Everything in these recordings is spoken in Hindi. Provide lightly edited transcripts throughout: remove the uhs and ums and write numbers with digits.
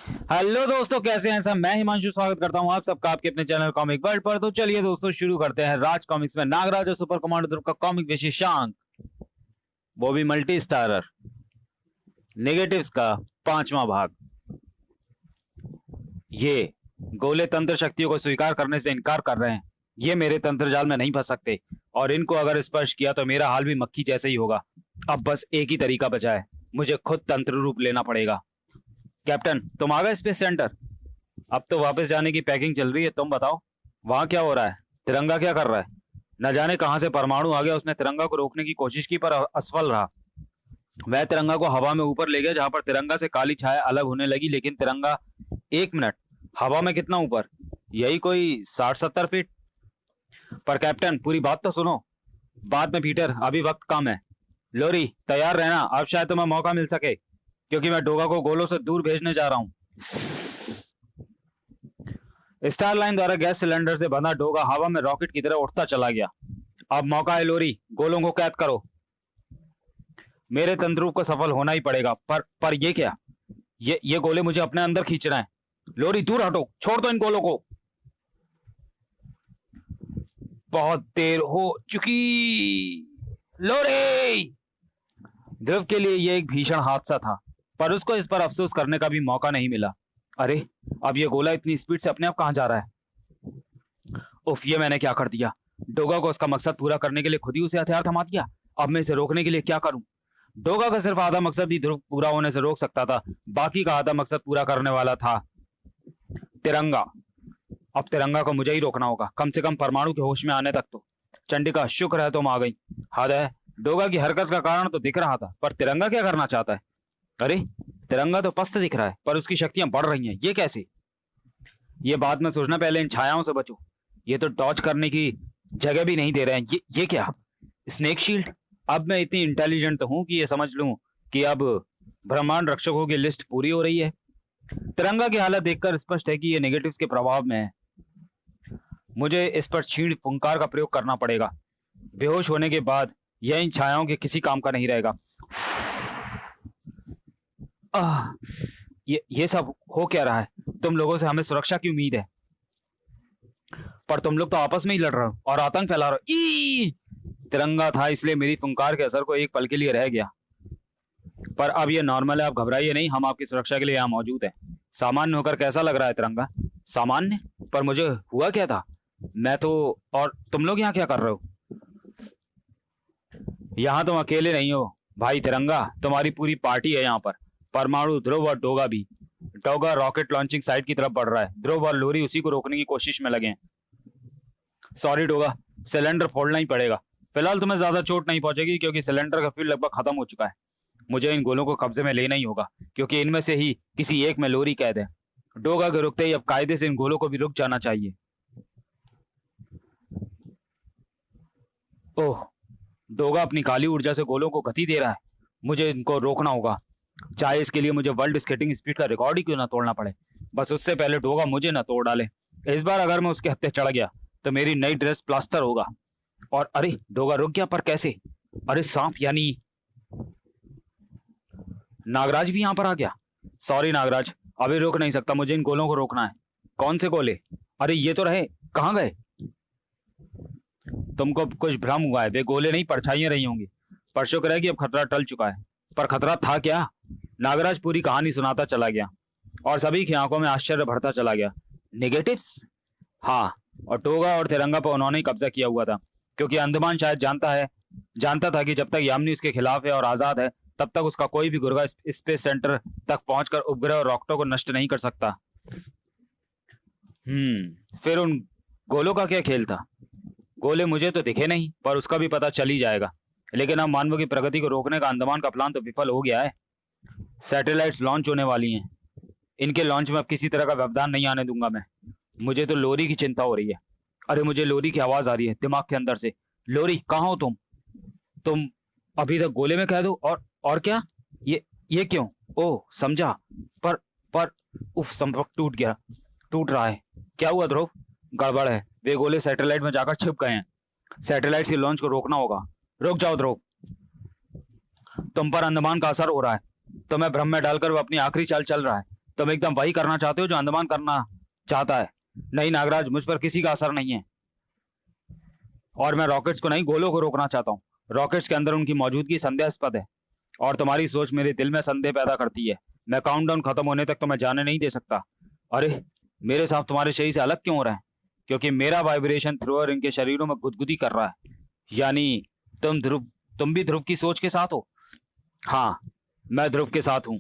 हेलो दोस्तों, कैसे हैं सब। मैं हिमांशु स्वागत करता हूं आप सबका आपके अपने चैनल कॉमिक वर्ल्ड पर। तो चलिए दोस्तों, शुरू करते हैं राज कॉमिक्स में नागराज और सुपर कमांडो ध्रुव का कॉमिक विशेषांक, वो भी मल्टी स्टारर नेगेटिव्स का 5वां भाग। ये गोले तंत्र शक्तियों को स्वीकार करने से इनकार कर रहे हैं। ये मेरे तंत्र जाल में नहीं फंस सकते और इनको अगर स्पर्श किया तो मेरा हाल भी मक्खी जैसे ही होगा। अब बस एक ही तरीका बचा है, मुझे खुद तंत्र रूप लेना पड़ेगा। कैप्टन, तुम आ गए स्पेस सेंटर? अब तो वापस जाने की पैकिंग चल रही है। तुम बताओ, वहां क्या हो रहा है? तिरंगा क्या कर रहा है? न जाने कहां से परमाणु आ गया। उसने तिरंगा को रोकने की कोशिश की पर असफल रहा। वह तिरंगा को हवा में ऊपर ले गया, जहां पर तिरंगा से काली छाया अलग होने लगी। लेकिन तिरंगा 1 मिनट हवा में कितना ऊपर? यही कोई 60-70 फीट। पर कैप्टन, पूरी बात तो सुनो। बाद में पीटर, अभी वक्त कम है। लोरी, तैयार रहना, अब शायद तुम्हें मौका मिल सके, क्योंकि मैं डोगा को गोलों से दूर भेजने जा रहा हूं। स्टार लाइन द्वारा गैस सिलेंडर से बंधा डोगा हवा में रॉकेट की तरह उठता चला गया। अब मौका है लोरी, गोलों को कैद करो। मेरे तंदूर को सफल होना ही पड़ेगा। पर ये क्या? ये गोले मुझे अपने अंदर खींच रहे हैं। लोरी, दूर हटो, छोड़ दो इन गोलों को। बहुत देर हो चुकी। लोरी! ध्रुव के लिए यह एक भीषण हादसा था, पर उसको इस पर अफसोस करने का भी मौका नहीं मिला। अरे, अब ये गोला इतनी स्पीड से अपने आप कहां जा रहा है? उफ, ये मैंने क्या कर दिया। डोगा को उसका मकसद पूरा करने के लिए खुद ही उसे हथियार थमा दिया। अब मैं इसे रोकने के लिए क्या करूं? डोगा का सिर्फ आधा मकसद ही ध्रुव पूरा होने से रोक सकता था, बाकी का आधा मकसद पूरा करने वाला था तिरंगा। अब तिरंगा को मुझे ही रोकना होगा, कम से कम परमाणु के होश में आने तक तो। चंडिका, शुक्र है तुम आ गई। हद है, डोगा की हरकत का कारण तो दिख रहा था, पर तिरंगा क्या करना चाहता है? अरे, तिरंगा तो पस्त दिख रहा है, पर उसकी शक्तियां बढ़ रही हैं। ये कैसे? ये बाद में सोचना, पहले इन छायाओं से बचो। ये तो डॉज करने की जगह भी नहीं दे रहे हैं। ये क्या? Snake shield. अब मैं इतनी इंटेलिजेंट तो हूं कि ये समझ लूं कि अब ब्रह्मांड रक्षकों की लिस्ट पूरी हो रही है। तिरंगा की हालत देखकर स्पष्ट है कि ये नेगेटिव्स के प्रभाव में है। मुझे इस पर छीण फुंकार का प्रयोग करना पड़ेगा। बेहोश होने के बाद यह इन छायाओं के किसी काम का नहीं रहेगा। आह, ये सब हो क्या रहा है? तुम लोगों से हमें सुरक्षा की उम्मीद है, पर तुम लोग तो आपस में ही लड़ रहे हो और आतंक फैला रहे हो। तिरंगा था, इसलिए मेरी फुंकार के असर को एक पल के लिए रह गया। पर अब ये नॉर्मल है, आप घबराइए नहीं, हम आपकी सुरक्षा के लिए यहाँ मौजूद हैं। सामान्य होकर कैसा लग रहा है तिरंगा? सामान्य? पर मुझे हुआ क्या था? मैं तो, और तुम लोग यहाँ क्या कर रहे हो? यहाँ तुम अकेले नहीं हो भाई तिरंगा, तुम्हारी पूरी पार्टी है यहाँ पर। परमाणु, ध्रुव और डोगा भी। डोगा रॉकेट लॉन्चिंग साइट की तरफ बढ़ रहा है। ध्रुव और लोरी उसी को रोकने की कोशिश में लगे हैं। सॉरी डोगा, सिलेंडर फोड़ना ही पड़ेगा। फिलहाल तुम्हें ज्यादा चोट नहीं पहुंचेगी, क्योंकि सिलेंडर का फ्यूल लगभग खत्म हो चुका है। मुझे इन गोलों को कब्जे में लेना ही होगा, क्योंकि इनमें से ही किसी एक में लोरी कैद है। डोगा के रुकते ही अब कायदे से इन गोलों को भी रुक जाना चाहिए। ओह, डोगा अपनी काली ऊर्जा से गोलों को गति दे रहा है। मुझे इनको रोकना होगा, चाहे इसके लिए मुझे वर्ल्ड स्केटिंग स्पीड का रिकॉर्ड ही क्यों ना तोड़ना पड़े। बस उससे पहले डोगा मुझे ना तोड़ डाले। इस बार अगर मैं उसके हत्थे चढ़ गया तो मेरी नई ड्रेस प्लास्टर होगा। और अरे, डोगा रुक गया, पर कैसे? अरे सांप, यानी नागराज भी यहाँ पर आ गया। सॉरी नागराज, अभी रोक नहीं सकता, मुझे इन गोलों को रोकना है। कौन से गोले? अरे ये तो रहे, कहाँ गए? तुमको कुछ भ्रम हुआ है, वे गोले नहीं परछाइयां रही होंगी। पर शुक्र है कि अब खतरा टल चुका है। पर खतरा था क्या? नागराज पूरी कहानी सुनाता चला गया और सभी की आंखों में आश्चर्य भरता चला गया। नेगेटिव्स? हाँ, और टोगा और तिरंगा पर उन्होंने ही कब्जा किया हुआ था, क्योंकि अंडमान शायद जानता था कि जब तक यामिनी उसके खिलाफ है और आजाद है, तब तक उसका कोई भी गुर्गा स्पेस सेंटर तक पहुंचकर उपग्रह और रॉकेटों को नष्ट नहीं कर सकता। फिर उन गोलों का क्या खेल था? गोले मुझे तो दिखे नहीं, पर उसका भी पता चल ही जाएगा। लेकिन अब मानवों की प्रगति को रोकने का अंडमान का प्लान तो विफल हो गया है। सैटेलाइट्स लॉन्च होने वाली हैं। इनके लॉन्च में अब किसी तरह का व्यवधान नहीं आने दूंगा मैं। मुझे तो लोरी की चिंता हो रही है। अरे, मुझे लोरी की आवाज आ रही है दिमाग के अंदर से। लोरी, कहाँ हो तुम अभी तक गोले में कैद हो। और क्या? ये क्यों? ओह, समझा। पर पर उफ, संपर्क टूट गया, टूट रहा है। क्या हुआ ध्रुव? गड़बड़ है, वे गोले सैटेलाइट में जाकर छिप गए हैं। सैटेलाइट के लॉन्च को रोकना होगा। रुक जाओ ध्रुव, तुम पर अंडमान का असर हो रहा है। तुम्हें भ्रम में डालकर वो अपनी आखिरी चाल चल रहा है। तुम एकदम वही करना चाहते हो जो अंडमान करना चाहता है। नहीं नागराज, मुझ पर किसी का असर नहीं है, और मैं रॉकेट्स को नहीं, गोलों को रोकना चाहता हूँ। रॉकेट्स के अंदर उनकी मौजूदगी संदेहास्पद है, और तुम्हारी सोच मेरे दिल में संदेह पैदा करती है। मैं काउंटडाउन खत्म होने तक तो मैं जाने नहीं दे सकता। अरे, मेरे सांप तुम्हारे शरीर से अलग क्यों हो रहे हैं? क्योंकि मेरा वाइब्रेशन थ्रोअर इनके शरीरों में गुदगुदी कर रहा है। यानी तुम भी ध्रुव की सोच के साथ हो? हाँ, मैं ध्रुव के साथ हूँ।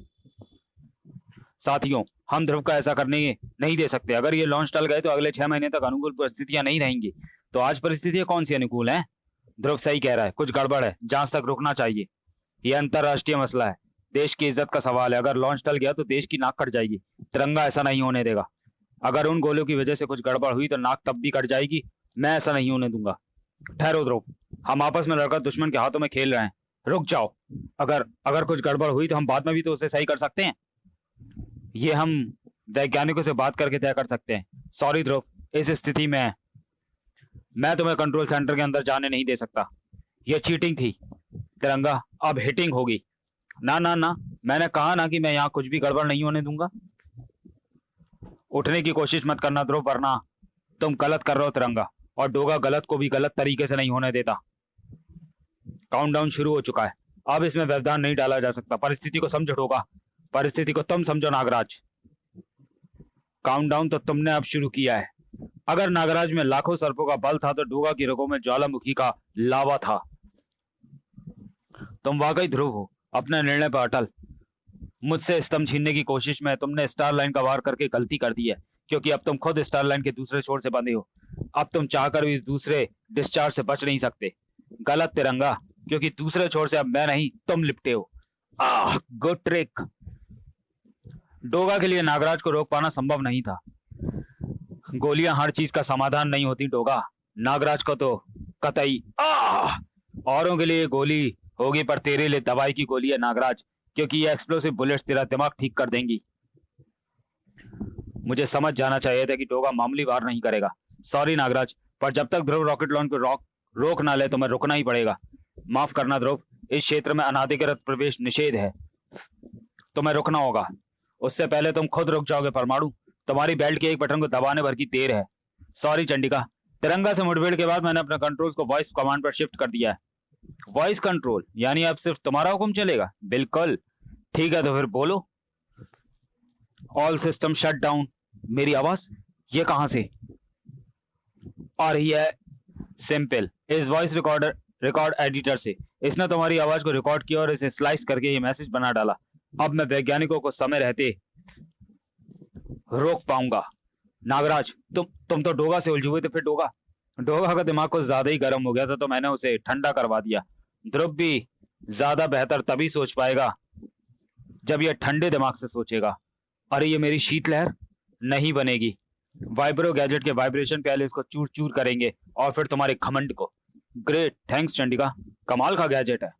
साथियों, हम ध्रुव का ऐसा करने नहीं दे सकते। अगर ये लॉन्च टल गए तो अगले 6 महीने तक अनुकूल परिस्थितियां नहीं रहेंगी। तो आज परिस्थितियां कौन सी अनुकूल हैं? ध्रुव सही कह रहा है, कुछ गड़बड़ है, जांच तक रुकना चाहिए। यह अंतरराष्ट्रीय मसला है, देश की इज्जत का सवाल है। अगर लॉन्च टल गया तो देश की नाक कट जाएगी। तिरंगा ऐसा नहीं होने देगा। अगर उन गोलियों की वजह से कुछ गड़बड़ हुई तो नाक तब भी कट जाएगी। मैं ऐसा नहीं होने दूंगा। ठहरो ध्रुव, हम आपस में लड़कर दुश्मन के हाथों में खेल रहे हैं। रुक जाओ। अगर अगर कुछ गड़बड़ हुई तो हम बाद में भी तो उसे सही कर सकते हैं। ये हम वैज्ञानिकों से बात करके तय कर सकते हैं। सॉरी ध्रुव, इस स्थिति में मैं तुम्हें कंट्रोल सेंटर के अंदर जाने नहीं दे सकता। यह चीटिंग थी। तिरंगा, अब हिटिंग होगी। ना ना ना, मैंने कहा ना कि मैं यहाँ कुछ भी गड़बड़ नहीं होने दूंगा। उठने की कोशिश मत करना ध्रुव, वरना तुम गलत कर रहे हो तिरंगा, और डोगा गलत को भी गलत तरीके से नहीं होने देता। काउंटडाउन शुरू हो चुका है, अब इसमें व्यवधान नहीं डाला जा सकता। परिस्थिति को समझो डोगा, परिस्थिति को तुम समझो नागराज। काउंटडाउन तो तुमने अब शुरू किया है। अगर नागराज में लाखों सर्पों का बल था तो डोगा की रगों में ज्वालामुखी का लावा था। तुम वाकई ध्रुव हो, अपने निर्णय पर अटल। मुझसे स्तंभ छीनने की कोशिश में तुमने स्टार लाइन का वार करके गलती कर दी है, क्योंकि अब तुम खुद स्टार लाइन के दूसरे छोर से बंधे हो। अब तुम चाहकर भी इस दूसरे डिस्चार्ज से बच नहीं सकते। गलत तिरंगा, क्योंकि दूसरे छोर से अब मैं नहीं तुम लिपटे हो। Good trick. डोगा के लिए नागराज को रोक पाना संभव नहीं था। गोलियां हर चीज का समाधान नहीं होती डोगा, नागराज को तो कतई। औरों के लिए गोली होगी, पर तेरे लिए दवाई की गोली है नागराज, क्योंकि ये एक्सप्लोसिव बुलेट्स तेरा दिमाग ठीक कर देंगी। मुझे समझ जाना चाहिए था कि डोगा मामूली वार नहीं करेगा। सॉरी नागराज, पर जब तक ध्रुव रॉकेट लॉन्च को रोक ना ले तो मैं रुकना ही पड़ेगा। माफ करना ध्रुव, इस क्षेत्र में अनाधिकृत प्रवेश निषेध है, तुम्हें रुकना होगा। उससे पहले तुम खुद रुक जाओगे परमाणु। तुम्हारी बेल्ट के एक बटन को दबाने भर की देर है। सॉरी चंडिका, तिरंगा से मुठभेड़ के बाद मैंने अपने कंट्रोल्स को वॉइस कमांड पर शिफ्ट कर दिया है। वॉइस कंट्रोल यानी अब सिर्फ तुम्हारा हुक्म चलेगा? बिल्कुल ठीक है, तो फिर बोलो। All system shut down. मेरी आवाज ये कहां से आ रही है? सिंपल, इस वॉइस रिकॉर्ड एडिटर से। इसने तुम्हारी आवाज को रिकॉर्ड किया और इसे स्लाइस करके ये मैसेज बना डाला। अब मैं वैज्ञानिकों को समय रहते रोक पाऊंगा। नागराज, तुम तो डोगा से उलझे हुए थे। फिर डोगा का दिमाग कुछ ज्यादा ही गर्म हो गया था, तो मैंने उसे ठंडा करवा दिया। ध्रुव भी ज्यादा बेहतर तभी सोच पाएगा जब यह ठंडे दिमाग से सोचेगा। अरे, ये मेरी शीतलहर नहीं बनेगी। वाइब्रो गैजेट के वाइब्रेशन पहले इसको चूर चूर करेंगे और फिर तुम्हारे घमंड को। ग्रेट, थैंक्स चंडिका, कमाल का गैजेट है।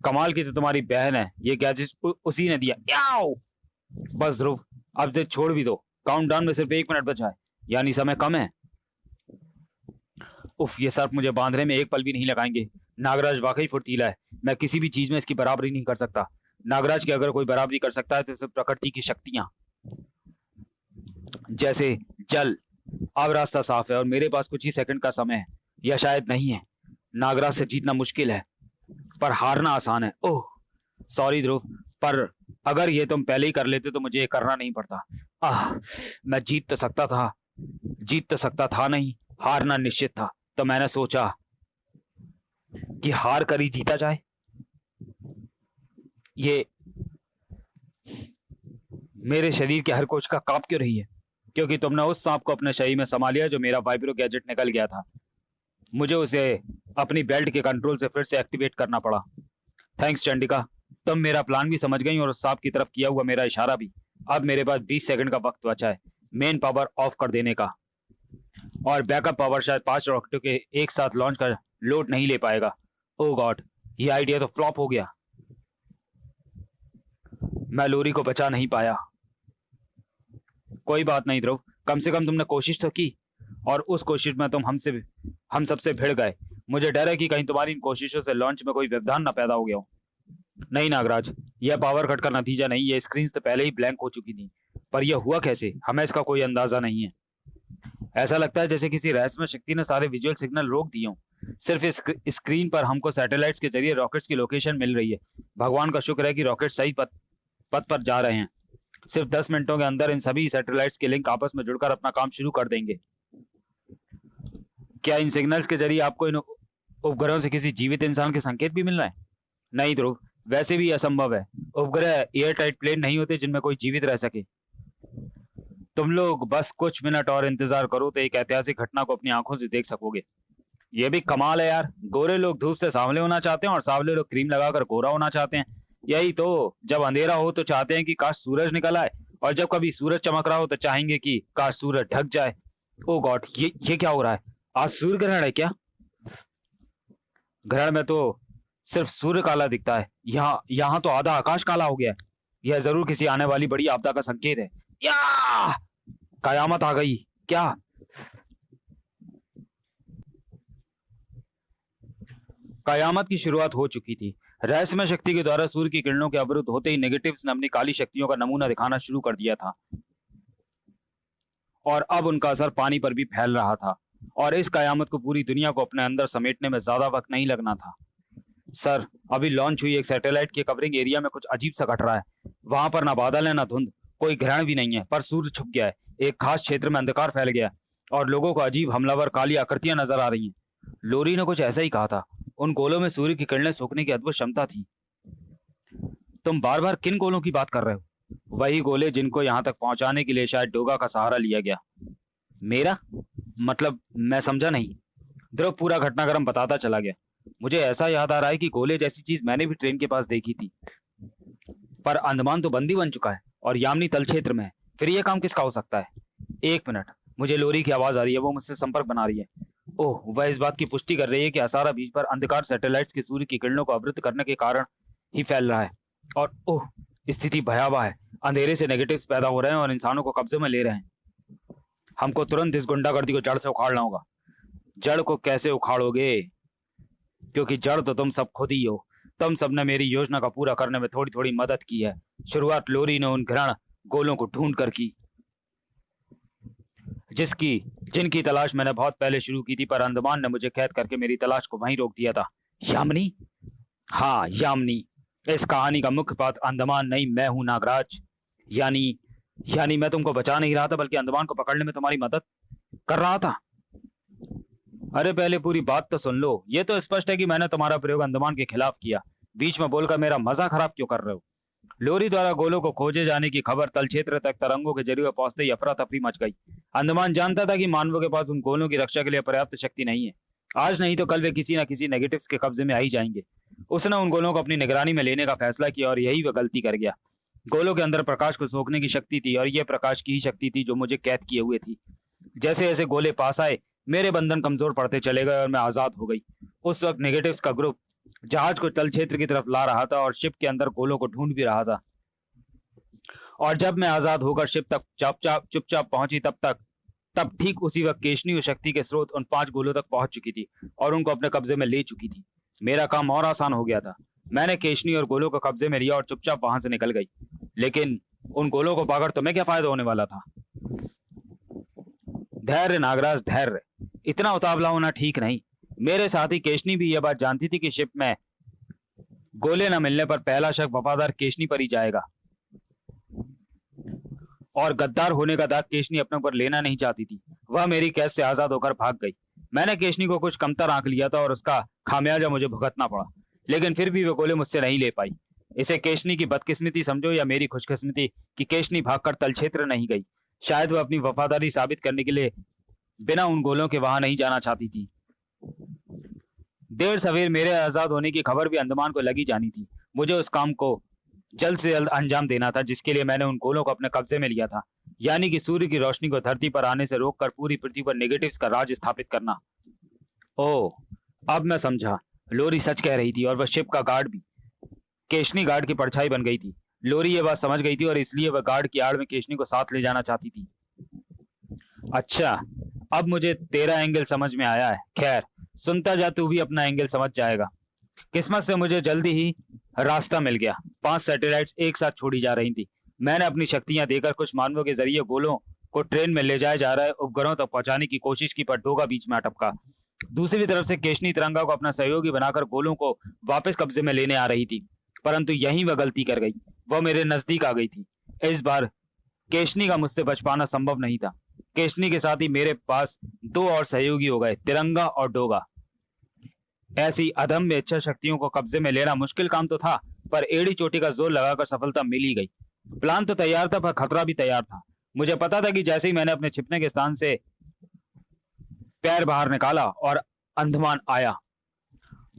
कमाल की तो तुम्हारी बहन है, ये गैजेट उसी ने दिया। याओ! बस ध्रुव, अब से छोड़ भी दो। काउंटडाउन में सिर्फ 1 मिनट बचा है, यानी समय कम है। उफ, ये सर्प मुझे बांधने में एक पल भी नहीं लगाएंगे। नागराज वाकई फुर्तीला है, मैं किसी भी चीज में इसकी बराबरी नहीं कर सकता। नागराज की अगर कोई बराबरी कर सकता है तो सिर्फ प्रकृति की शक्तियां, जैसे जल। अब रास्ता साफ है और मेरे पास कुछ ही सेकंड का समय है, या शायद नहीं है। नागराज से जीतना मुश्किल है पर हारना आसान है। ओह सॉरी ध्रुव, पर अगर ये तुम पहले ही कर लेते तो मुझे ये करना नहीं पड़ता। मैं जीत तो सकता था नहीं, हारना निश्चित था। तो मैंने सोचा कि हार कर ही जीता जाए। ये मेरे शरीर के हर कोशिका कांप क्यों रही है? क्योंकि तुमने उस सांप को अपने शरीर में समा लिया जो मेरा वाइब्रो गैजेट निकल गया था। मुझे उसे अपनी बेल्ट के कंट्रोल से फिर से एक्टिवेट करना पड़ा। थैंक्स चंडिका, तुम मेरा प्लान भी समझ गई और उस सांप की तरफ किया हुआ मेरा इशारा भी। अब मेरे पास 20 सेकंड का वक्त बचा है मेन पावर ऑफ कर देने का, और बैकअप पावर शायद 5 रॉकेटों के एक साथ लॉन्च कर लोड नहीं ले पाएगा। ओह गॉड, ये आइडिया तो फ्लॉप हो गया। मैं लोरी को बचा नहीं पाया। कोई बात नहीं ध्रुव, कम से कम तुमने कोशिश तो की, और उस कोशिश में तुम हम सबसे भिड़ गए। मुझे डर है कि कहीं तुम्हारी इन कोशिशों से लॉन्च में कोई व्यवधान न पैदा हो गया हो। नहीं नागराज, यह पावर कट का नतीजा नहीं, ये स्क्रीन तो पहले ही ब्लैंक हो चुकी थी। पर यह हुआ कैसे, हमें इसका कोई अंदाजा नहीं है। ऐसा लगता है जैसे किसी रहस्यमय शक्ति ने सारे विजुअल सिग्नल रोक दिए हों। सिर्फ इस स्क्रीन पर हमको सैटेलाइट्स के जरिए रॉकेट्स की लोकेशन मिल रही है। भगवान का शुक्र है कि रॉकेट सही पथ पर जा रहे हैं। सिर्फ 10 मिनटों के अंदर इन सभी सैटेलाइट्स के लिंक आपस में जुड़कर अपना काम शुरू कर देंगे। क्या इन सिग्नल्स के जरिए आपको इन उपग्रहों से किसी जीवित इंसान के संकेत भी मिल रहे हैं? नहीं ध्रुव, वैसे भी असंभव है। उपग्रह एयर टाइट प्लेन नहीं होते जिनमें कोई जीवित रह सके। तुम लोग बस कुछ मिनट और इंतजार करो तो एक ऐतिहासिक घटना को अपनी आंखों से देख सकोगे। ये भी कमाल है यार, गोरे लोग धूप से सांवले होना चाहते हैं और सांवले लोग क्रीम लगाकर गोरा होना चाहते हैं। यही तो, जब अंधेरा हो तो चाहते हैं कि काश सूरज निकल आए, और जब कभी सूरज चमक रहा हो तो चाहेंगे कि काश सूरज ढक जाए। ओ गॉड, ये क्या हो रहा है? आज सूर्य ग्रहण है क्या? ग्रहण में तो सिर्फ सूर्य काला दिखता है, यहाँ तो आधा आकाश काला हो गया है। यह जरूर किसी आने वाली बड़ी आपदा का संकेत है। या कयामत आ गई क्या? कयामत की शुरुआत हो चुकी थी। रहस्यमय शक्ति के द्वारा सूर्य की किरणों के अवरुद्ध होते ही नेगेटिव्स ने अपनी काली शक्तियों का नमूना दिखाना शुरू कर दिया था, और अब उनका असर पानी पर भी फैल रहा था। और इस कयामत को पूरी दुनिया को अपने अंदर समेटने में ज्यादा वक्त नहीं लगना था। सर, अभी लॉन्च हुई एक सैटेलाइट के कवरिंग एरिया में कुछ अजीब सा घट रहा है। वहां पर ना बादल है ना धुंध, कोई ग्रहण भी नहीं है, पर सूर्य छुप गया है। एक खास क्षेत्र में अंधकार फैल गया है और लोगों को अजीब हमलावर काली आकृतियां नजर आ रही हैं। लोरी ने कुछ ऐसा ही कहा था। उन गोलों में सूर्य की किरणें सोखने की अद्भुत क्षमता थी। तुम बार बार किन गोलों की बात कर रहे हो? वही गोले जिनको यहां तक पहुंचाने के लिए शायद डोगा का सहारा लिया गया। मेरा मतलब, मैं समझा नहीं। ध्रुव पूरा घटनाक्रम बताता चला गया। मुझे ऐसा याद आ रहा है कि गोले जैसी चीज मैंने भी ट्रेन के पास देखी थी, पर अंडमान तो बंदी बन चुका है और यामिनी तल क्षेत्र में है। फिर यह काम किसका हो सकता है? एक मिनट, मुझे लोरी की आवाज आ रही है, वो मुझसे संपर्क बना रही है। ओह, वह इस बात की पुष्टि कर रही है कि असारा बीच पर अंधकार सैटेलाइट्स के सूर्य की किरणों को अवरुद्ध करने के कारण ही फैल रहा है। और ओह, स्थिति भयावह है। अंधेरे से नेगेटिव्स पैदा हो रहे हैं और इंसानों को कब्जे में ले रहे हैं। हमको तुरंत इस गुंडागर्दी को जड़ से उखाड़ना होगा। जड़ को कैसे उखाड़ोगे? क्योंकि जड़ तो तुम सब खुद ही हो। तुम सबने मेरी योजना का पूरा करने में थोड़ी थोड़ी मदद की है। शुरुआत लोरी ने उन ग्रहण गोलों को ढूंढ कर की, जिनकी तलाश मैंने बहुत पहले शुरू की थी, पर अंडमान ने मुझे कैद करके मेरी तलाश को वहीं रोक दिया था। यामिनी? हाँ, यामिनी। इस कहानी का मुख्य पात्र अंडमान नहीं, मैं हूं नागराज। यानी मैं तुमको बचा नहीं रहा था, बल्कि अंडमान को पकड़ने में तुम्हारी मदद कर रहा था। अरे पहले पूरी बात तो सुन लो। ये तो स्पष्ट है कि मैंने तुम्हारा प्रयोग अंडमान के खिलाफ किया। बीच में बोलकर मेरा मजा खराब क्यों कर रहे हो? लोरी द्वारा गोलों को खोजे जाने की खबर तल क्षेत्र तक तरंगों के जरिए पहुंचते ही अफरा तफरी मच गई। अंडमान जानता था कि मानवों के पास उन गोलों की रक्षा के लिए पर्याप्त शक्ति नहीं है। आज नहीं तो कल वे किसी न किसी नेगेटिव्स के कब्जे में आ ही जाएंगे। उसने उन गोलों को अपनी निगरानी में लेने का फैसला किया और यही वह गलती कर गया। गोलों के अंदर प्रकाश को सोखने की शक्ति थी और यह प्रकाश की ही शक्ति थी जो मुझे कैद किए हुए थी। जैसे जैसे गोले पास आए, मेरे बंधन कमजोर पड़ते चले गए और मैं आजाद हो गई। उस वक्त नेगेटिव्स का ग्रुप जहाज को तल क्षेत्र की तरफ ला रहा था और शिप के अंदर गोलों को ढूंढ भी रहा था। और जब मैं आजाद होकर शिप तक चुपचाप पहुंची, तब ठीक उसी वक्त केशनी और शक्ति के स्रोत उन 5 गोलों तक पहुंच चुकी थी और उनको अपने कब्जे में ले चुकी थी। मेरा काम और आसान हो गया था। मैंने केशनी और गोलों को कब्जे में लिया और चुपचाप वहां से निकल गई। लेकिन उन गोलों को पाकर तुम्हें क्या फायदा होने वाला था? धैर्य नागराज, धैर्य। इतना उतावला होना ठीक नहीं। मेरे साथी केशनी भी यह बात जानती थी कि शिप में गोले न मिलने पर पहला शक वफादार केशनी पर ही जाएगा, और गद्दार होने का दाग केशनी अपने ऊपर लेना नहीं चाहती थी। वह मेरी कैद से आजाद होकर भाग गई। मैंने केशनी को कुछ कमतर आंक लिया था और उसका खामियाजा मुझे भुगतना पड़ा, लेकिन फिर भी वे गोले मुझसे नहीं ले पाई। इसे केशनी की बदकिस्मती समझो या मेरी खुशकिस्मती कि केशनी भागकर तल क्षेत्र नहीं गई। शायद वह अपनी वफादारी साबित करने के लिए बिना उन गोलों के वहां नहीं जाना चाहती थी। देर सवेर मेरे आजाद होने की खबर भी अंडमान को लगी जानी थी। मुझे उस काम को जल्द से जल्द अंजाम देना था जिसके लिए मैंने उन गोलों को अपने कब्जे में लिया था, यानी कि सूर्य की रोशनी को धरती पर आने से रोककर पूरी पृथ्वी पर नेगेटिव्स का राज स्थापित करना। ओह, अब मैं समझा। लोरी सच कह रही थी और वह शिप का गार्ड भी केशनी गार्ड की परछाई बन गई थी। लोरी ये बात समझ गई थी और इसलिए वह गार्ड की आड़ में केशनी को साथ ले जाना चाहती थी। अच्छा, अब मुझे तेरा एंगल समझ में आया है। खैर, सुनता जा, तू भी अपना एंगल समझ जाएगा। किस्मत से मुझे जल्दी ही रास्ता मिल गया। 5 सैटेलाइट्स एक साथ छोड़ी जा रही थी। मैंने अपनी शक्तियां देकर कुछ मानवों के जरिए गोलों को ट्रेन में ले जाया जा रहे उपग्रहों तक पहुंचाने की कोशिश की, पर डोगा बीच में अटका। दूसरी तरफ से केशनी तिरंगा को अपना सहयोगी बनाकर गोलों को वापस कब्जे में लेने आ रही थी, परंतु यहीं वह गलती कर गई। वह मेरे नजदीक आ गई थी। इस बार केशनी का मुझसे बच पाना संभव नहीं था। केशनी के साथ ही मेरे पास 2 और सहयोगी हो गए, तिरंगा और डोगा। ऐसी अदम्य इच्छा शक्तियों को कब्जे में लेना मुश्किल काम तो था, पर एड़ी चोटी का जोर लगाकर सफलता मिल ही गई। प्लान तो तैयार था, पर खतरा भी तैयार था। मुझे पता था कि जैसे ही मैंने अपने छिपने के स्थान से पैर बाहर निकाला और अंडमान आया,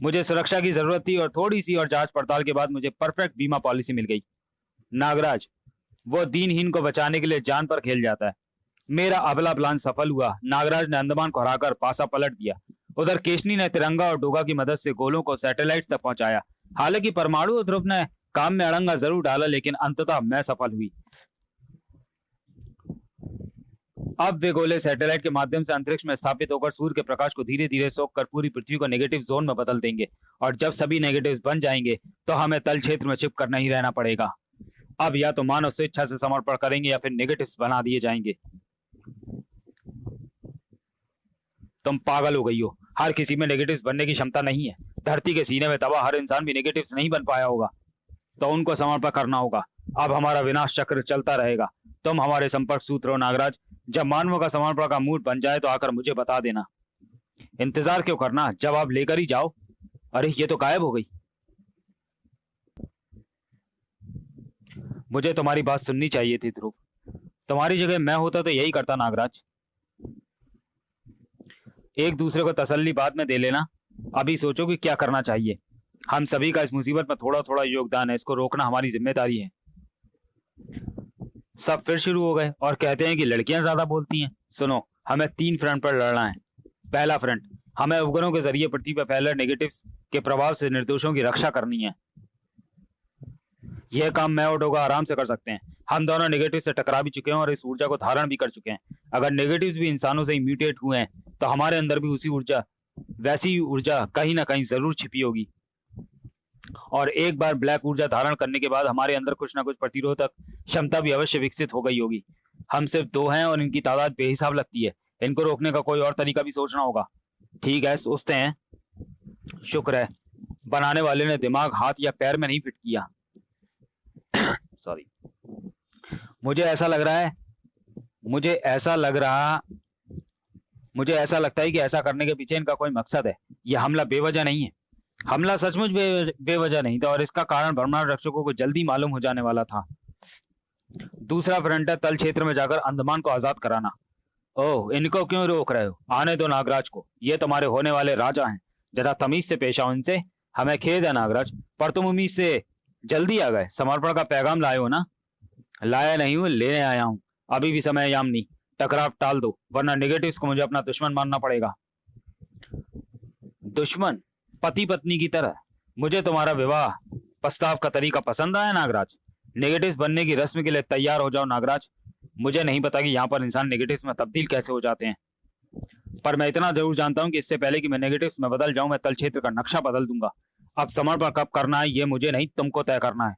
मुझे सुरक्षा की जरूरत थी, और थोड़ी सी और जांच पड़ताल के बाद मुझे परफेक्ट बीमा पॉलिसी मिल गई। नागराज, वो दीनहीन को बचाने के लिए जान पर खेल जाता है। मेरा अबला प्लान सफल हुआ। नागराज ने अंडमान को हराकर पासा पलट दिया। उधर केशनी ने तिरंगा और डोगा की मदद से गोलों को सैटेलाइट तक पहुंचाया। हालांकि परमाणु ध्रुव ने काम में अड़ंगा जरूर डाला, लेकिन अंततः मैं सफल हुई। अब वे गोले सैटेलाइट के माध्यम से अंतरिक्ष में स्थापित होकर सूर्य के प्रकाश को धीरे धीरे सोखकर पूरी पृथ्वी को नेगेटिव जोन में बदल देंगे, और जब सभी नेगेटिव्स बन जाएंगे तो हमें तल क्षेत्र में छिप कर नहीं रहना पड़ेगा। अब या तो मानव स्वेच्छा से समर्पण करेंगे या फिर नेगेटिव्स बना दिए जाएंगे। तुम पागल हो गई हो। हर किसी में नेगेटिव्स बनने की क्षमता नहीं है। धरती के सीने में दबा हर इंसान भी नेगेटिव्स नहीं बन पाया होगा, तो उनको समर्पण करना होगा। अब हमारा विनाश चक्र चलता रहेगा। तुम हमारे संपर्क सूत्र हो नागराज। जब मानवों का समर्पण का मूड बन जाए तो आकर मुझे बता देना। इंतजार क्यों करना, जवाब लेकर ही जाओ। अरे ये तो गायब हो गई। मुझे तुम्हारी बात सुननी चाहिए थी ध्रुव। तुम्हारी जगह मैं होता तो यही करता नागराज। एक दूसरे को तसल्ली बाद में दे लेना। अभी सोचो कि क्या करना चाहिए। हम सभी का इस मुसीबत में थोड़ा थोड़ा योगदान है। इसको रोकना हमारी जिम्मेदारी है। सब फिर शुरू हो गए और कहते हैं कि लड़कियां ज्यादा बोलती हैं। सुनो, हमें 3 फ्रंट पर लड़ना है। पहला फ्रंट, हमें उपग्रहों के जरिए पृथ्वी पर फैले नेगेटिव्स के प्रभाव से निर्दोषों की रक्षा करनी है। यह काम मैं और डोगा आराम से कर सकते हैं। हम दोनों नेगेटिव से टकरा भी चुके हैं और इस ऊर्जा को धारण भी कर चुके हैं। अगर नेगेटिव्स भी इंसानों से ही म्यूटेट हुए हैं तो हमारे अंदर भी वैसी ऊर्जा कहीं ना कहीं जरूर छिपी होगी, और एक बार ब्लैक ऊर्जा धारण करने के बाद हमारे अंदर कुछ ना कुछ प्रतिरोधक क्षमता भी अवश्य विकसित हो गई होगी। हम सिर्फ 2 हैं और इनकी तादाद बेहिसाब लगती है। इनको रोकने का कोई और तरीका भी सोचना होगा। ठीक है, सोचते हैं। शुक्र है बनाने वाले ने दिमाग हाथ या पैर में नहीं फिट किया। सॉरी। मुझे ऐसा लगता है कि ऐसा करने के पीछे इनका कोई मकसद है। यह हमला बेवजह नहीं है। हमला सचमुच बेवजह नहीं था, और इसका कारण ब्रह्मांड रक्षकों को जल्दी मालूम हो जाने वाला था। दूसरा फ्रंट है तल क्षेत्र में जाकर अंडमान को आजाद कराना। ओह, इनको क्यों रोक रहे हो? आने दो नागराज को। ये तुम्हारे होने वाले राजा हैं। जरा तमीज से पेश आओ इनसे। हमें खेद है नागराज, पर तुम उम्मीद से जल्दी आ गए। समर्पण का पैगाम लाए हो ना? लाया नहीं हूं, लेने आया हूं। अभी भी समय यामनी। टकराव टाल दो, वरना नेगेटिव्स को मुझे अपना दुश्मन मानना पड़ेगा। दुश्मन? पति पत्नी की तरह? मुझे तुम्हारा विवाह प्रस्ताव का तरीका पसंद आया नागराज। नेगेटिव्स बनने की रस्म के लिए तैयार हो जाओ नागराज। मुझे नहीं पता कि यहाँ पर इंसान नेगेटिव्स में तब्दील कैसे हो जाते हैं, पर मैं इतना जरूर जानता हूँ कि इससे पहले कि मैं नेगेटिव्स में बदल जाऊं, मैं तल क्षेत्र का नक्शा बदल दूंगा। अब समर्पण कब करना है ये मुझे नहीं, तुमको तय करना है।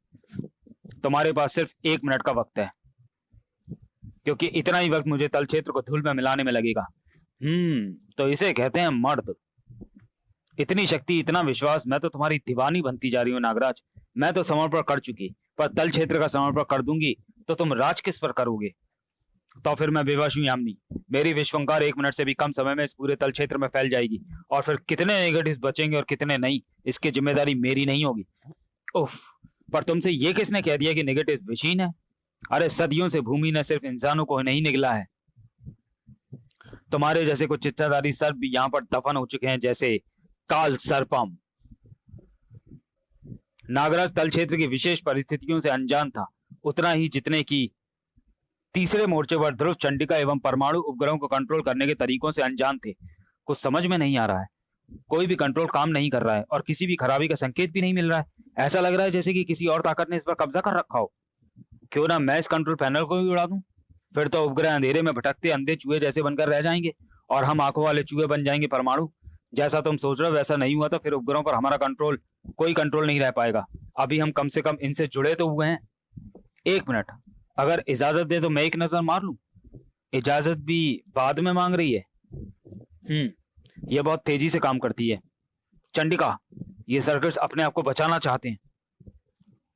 तुम्हारे पास सिर्फ 1 मिनट का वक्त है, क्योंकि इतना ही वक्त मुझे तल क्षेत्र को धूल में मिलाने में लगेगा। तो इसे कहते हैं मर्द। इतनी शक्ति, इतना विश्वास। मैं तो तुम्हारी दीवानी बनती जा रही हूँ नागराज। मैं तो समर्पण कर चुकी, पर तल क्षेत्र का समर्पण कर दूंगी तो तुम राज किस पर करोगे? तो फिर मैं बेवश हूं यामिनी। मेरी विश्वंकार 1 मिनट से भी कम समय में इस पूरे तल क्षेत्र में फैल जाएगी, और फिर कितने नेगेटिव्स बचेंगे और कितने नहीं, इसकी जिम्मेदारी मेरी नहीं होगी। उफ, पर तुमसे ये किसने कह दिया कि नेगेटिव विशीन है? अरे सदियों से भूमि ने सिर्फ इंसानों को नहीं निगला है। तुम्हारे जैसे कुछ इच्छाधारी सर्प भी यहाँ पर दफन हो चुके हैं, जैसे काल सर्पम। नागराज तल क्षेत्र की विशेष परिस्थितियों से अनजान था, उतना ही जितने की तीसरे मोर्चे पर ध्रुव, चंडिका एवं परमाणु उपग्रहों को कंट्रोल करने के तरीकों से अनजान थे। कुछ समझ में नहीं आ रहा है। कोई भी कंट्रोल काम नहीं कर रहा है, और किसी भी खराबी का संकेत भी नहीं मिल रहा है। ऐसा लग रहा है जैसे कि किसी और ताकत ने इस पर कब्जा कर रखा हो। क्यों ना मैं इस कंट्रोल पैनल को भी उड़ा दूं? फिर तो उपग्रह अंधेरे में भटकते अंधे चूहे जैसे बनकर रह जाएंगे, और हम आंखों वाले चूहे बन जाएंगे परमाणु। जैसा तुम सोच रहे हो वैसा नहीं हुआ तो फिर उपग्रहों पर हमारा कोई कंट्रोल नहीं रह पाएगा। अभी हम कम से कम इनसे जुड़े तो हुए हैं। एक मिनट, अगर इजाजत दे तो मैं एक नजर मार लूं। इजाजत भी बाद में मांग रही है। यह बहुत तेजी से काम करती है। चंडिका, ये सर्किट्स अपने आप को बचाना चाहते हैं।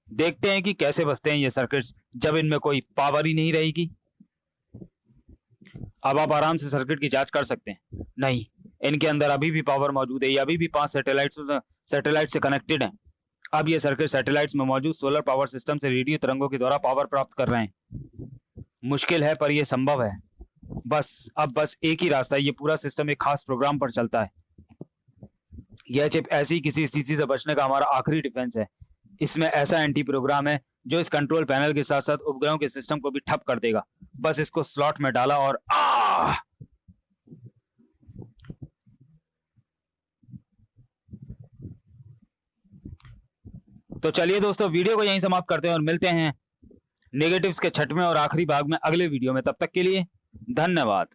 देखते हैं कि कैसे बचते हैं ये सर्किट्स जब इनमें कोई पावर ही नहीं रहेगी। अब आप आराम से सर्किट की जांच कर सकते हैं। नहीं, इनके अंदर अभी भी पावर मौजूद है। ये अभी भी 5 सैटेलाइट से कनेक्टेड हैं। अब ये सर्किट सैटेलाइट्स में मौजूद सोलर पावर सिस्टम से रेडियो तरंगों के द्वारा पावर प्राप्त कर रहे हैं। मुश्किल है पर यह संभव है। बस एक ही रास्ता है। ये पूरा सिस्टम एक खास प्रोग्राम पर चलता है। यह चिप ऐसी किसी स्थिति से बचने का हमारा आखिरी डिफेंस है। इसमें ऐसा एंटी प्रोग्राम है जो इस कंट्रोल पैनल के साथ साथ उपग्रहों के सिस्टम को भी ठप कर देगा। बस इसको स्लॉट में डाला और तो चलिए दोस्तों, वीडियो को यहीं समाप्त करते हैं और मिलते हैं नेगेटिव्स के छठवें और आखिरी भाग में अगले वीडियो में। तब तक के लिए धन्यवाद।